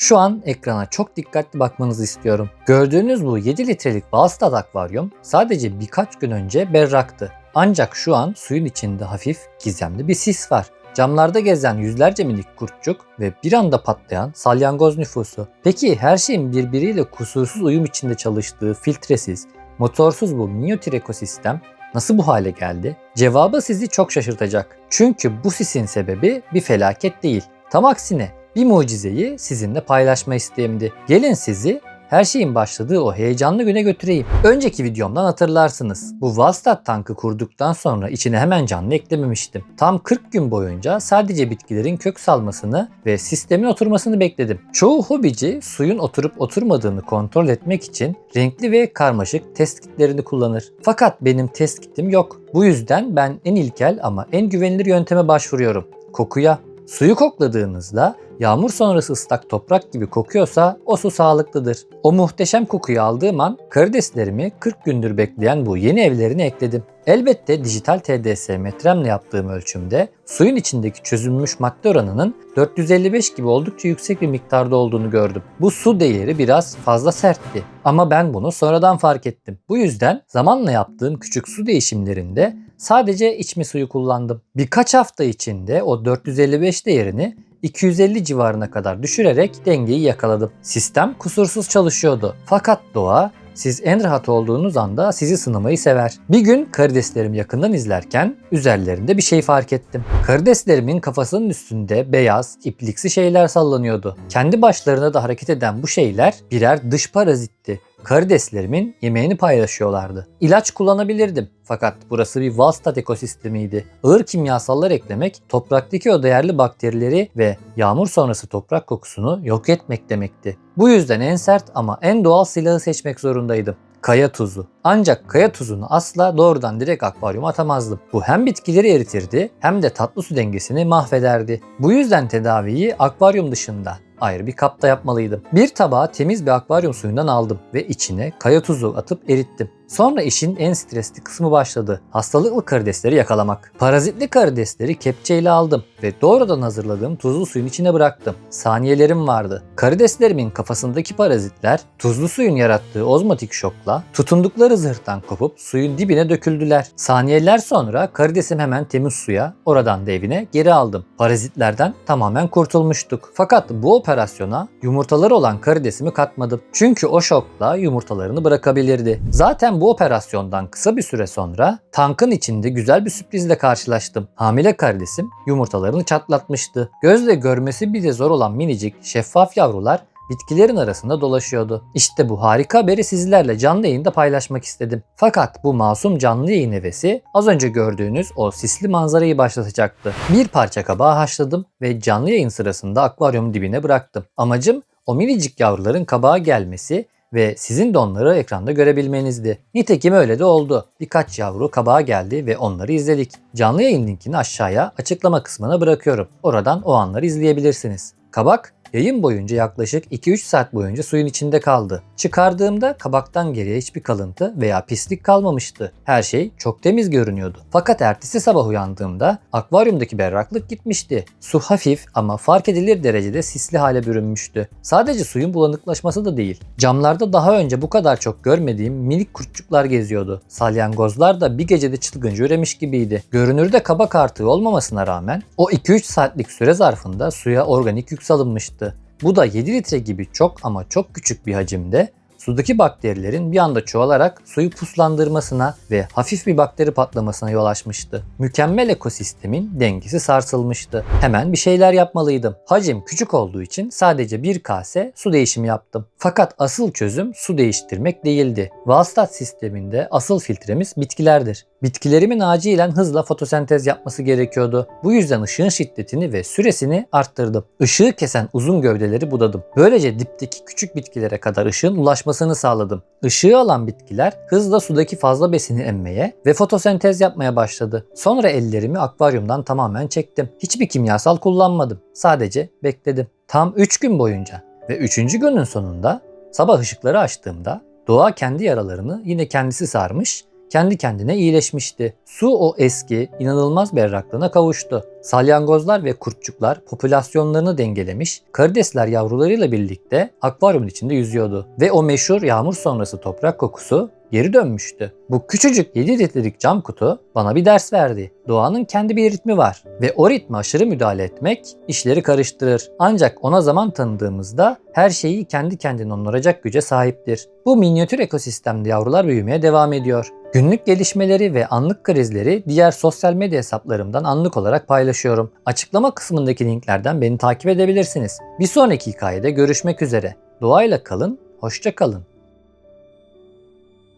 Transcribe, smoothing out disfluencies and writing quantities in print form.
Şu an ekrana çok dikkatli bakmanızı istiyorum. Gördüğünüz bu 7 litrelik Wallstadt akvaryum sadece birkaç gün önce berraktı. Ancak şu an suyun içinde hafif, gizemli bir sis var. Camlarda gezen yüzlerce minik kurtçuk ve bir anda patlayan salyangoz nüfusu. Peki her şeyin birbiriyle kusursuz uyum içinde çalıştığı filtresiz, motorsuz bu minyatür ekosistem nasıl bu hale geldi? Cevabı sizi çok şaşırtacak. Çünkü bu sisin sebebi bir felaket değil. Tam aksine bir mucizeyi sizinle paylaşma isteğimdi. Gelin sizi her şeyin başladığı o heyecanlı güne götüreyim. Önceki videomdan hatırlarsınız. Bu Wallstadt tankı kurduktan sonra içine hemen canlı eklememiştim. Tam 40 gün boyunca sadece bitkilerin kök salmasını ve sistemin oturmasını bekledim. Çoğu hobici suyun oturup oturmadığını kontrol etmek için renkli ve karmaşık test kitlerini kullanır. Fakat benim test kitim yok. Bu yüzden ben en ilkel ama en güvenilir yönteme başvuruyorum. Kokuya. Suyu kokladığınızda yağmur sonrası ıslak toprak gibi kokuyorsa o su sağlıklıdır. O muhteşem kokuyu aldığım an karideslerimi 40 gündür bekleyen bu yeni evlerine ekledim. Elbette dijital TDS metremle yaptığım ölçümde suyun içindeki çözünmüş madde oranının 455 gibi oldukça yüksek bir miktarda olduğunu gördüm. Bu su değeri biraz fazla sertti ama ben bunu sonradan fark ettim. Bu yüzden zamanla yaptığım küçük su değişimlerinde sadece içme suyu kullandım. Birkaç hafta içinde o 455 değerini 250 civarına kadar düşürerek dengeyi yakaladım. Sistem kusursuz çalışıyordu. Fakat doğa siz en rahat olduğunuz anda sizi sınamayı sever. Bir gün karideslerimi yakından izlerken üzerlerinde bir şey fark ettim. Karideslerimin kafasının üstünde beyaz, ipliksi şeyler sallanıyordu. Kendi başlarına da hareket eden bu şeyler birer dış parazitti. Karideslerimin yemeğini paylaşıyorlardı. İlaç kullanabilirdim. Fakat burası bir Wallstadt ekosistemiydi. Ağır kimyasallar eklemek, topraktaki o değerli bakterileri ve yağmur sonrası toprak kokusunu yok etmek demekti. Bu yüzden en sert ama en doğal silahı seçmek zorundaydım. Kaya tuzu. Ancak kaya tuzunu asla doğrudan direkt akvaryuma atamazdım. Bu hem bitkileri eritirdi hem de tatlı su dengesini mahvederdi. Bu yüzden tedaviyi akvaryum dışında ayrı bir kapta yapmalıydım. Bir tabağa temiz bir akvaryum suyundan aldım ve içine kaya tuzu atıp erittim. Sonra işin en stresli kısmı başladı. Hastalıklı karidesleri yakalamak. Parazitli karidesleri kepçeyle aldım ve doğrudan hazırladığım tuzlu suyun içine bıraktım. Saniyelerim vardı. Karideslerimin kafasındaki parazitler tuzlu suyun yarattığı ozmotik şokla tutundukları zırhtan kopup suyun dibine döküldüler. Saniyeler sonra karidesim hemen temiz suya, oradan da evine geri aldım. Parazitlerden tamamen kurtulmuştuk. Fakat bu operasyona yumurtaları olan karidesimi katmadım. Çünkü o şokla yumurtalarını bırakabilirdi. Zaten bu operasyondan kısa bir süre sonra tankın içinde güzel bir sürprizle karşılaştım. Hamile karidesim yumurtalarını çatlatmıştı. Gözle görmesi bile zor olan minicik şeffaf yavrular bitkilerin arasında dolaşıyordu. İşte bu harika haberi sizlerle canlı yayında paylaşmak istedim. Fakat bu masum canlı yayın hevesi az önce gördüğünüz o sisli manzarayı başlatacaktı. Bir parça kabağı haşladım ve canlı yayın sırasında akvaryumun dibine bıraktım. Amacım o minicik yavruların kabağa gelmesi ve sizin de onları ekranda görebilmenizdi. Nitekim öyle de oldu. Birkaç yavru kabağa geldi ve onları izledik. Canlı yayın linkini aşağıya açıklama kısmına bırakıyorum. Oradan o anları izleyebilirsiniz. Kabak yayın boyunca yaklaşık 2-3 saat boyunca suyun içinde kaldı. Çıkardığımda kabaktan geriye hiçbir kalıntı veya pislik kalmamıştı. Her şey çok temiz görünüyordu. Fakat ertesi sabah uyandığımda akvaryumdaki berraklık gitmişti. Su hafif ama fark edilir derecede sisli hale bürünmüştü. Sadece suyun bulanıklaşması da değil. Camlarda daha önce bu kadar çok görmediğim minik kurtçuklar geziyordu. Salyangozlar da bir gecede çılgınca üremiş gibiydi. Görünürde kabak artığı olmamasına rağmen o 2-3 saatlik süre zarfında suya organik yük salınmıştı. Bu da 7 litre gibi çok ama çok küçük bir hacimde sudaki bakterilerin bir anda çoğalarak suyu puslandırmasına ve hafif bir bakteri patlamasına yol açmıştı. Mükemmel ekosistemin dengesi sarsılmıştı. Hemen bir şeyler yapmalıydım. Hacim küçük olduğu için sadece bir kase su değişimi yaptım. Fakat asıl çözüm su değiştirmek değildi. Wallstadt sisteminde asıl filtremiz bitkilerdir. Bitkilerimin acilen hızla fotosentez yapması gerekiyordu. Bu yüzden ışığın şiddetini ve süresini arttırdım. Işığı kesen uzun gövdeleri budadım. Böylece dipteki küçük bitkilere kadar ışığın ulaşmasını sağladım. Işığı alan bitkiler hızla sudaki fazla besini emmeye ve fotosentez yapmaya başladı. Sonra ellerimi akvaryumdan tamamen çektim. Hiçbir kimyasal kullanmadım. Sadece bekledim. Tam 3 gün boyunca ve 3. günün sonunda sabah ışıkları açtığımda doğa kendi yaralarını yine kendisi sarmış, kendi kendine iyileşmişti. Su o eski, inanılmaz berraklığına kavuştu. Salyangozlar ve kurtçuklar popülasyonlarını dengelemiş, karidesler yavrularıyla birlikte akvaryumun içinde yüzüyordu. Ve o meşhur yağmur sonrası toprak kokusu geri dönmüştü. Bu küçücük 7 litrelik cam kutu bana bir ders verdi. Doğanın kendi bir ritmi var ve o ritme aşırı müdahale etmek işleri karıştırır. Ancak ona zaman tanıdığımızda her şeyi kendi kendine onaracak güce sahiptir. Bu minyatür ekosistemde yavrular büyümeye devam ediyor. Günlük gelişmeleri ve anlık krizleri diğer sosyal medya hesaplarımdan anlık olarak paylaşıyorum. Açıklama kısmındaki linklerden beni takip edebilirsiniz. Bir sonraki hikayede görüşmek üzere. Doğayla kalın, hoşça kalın.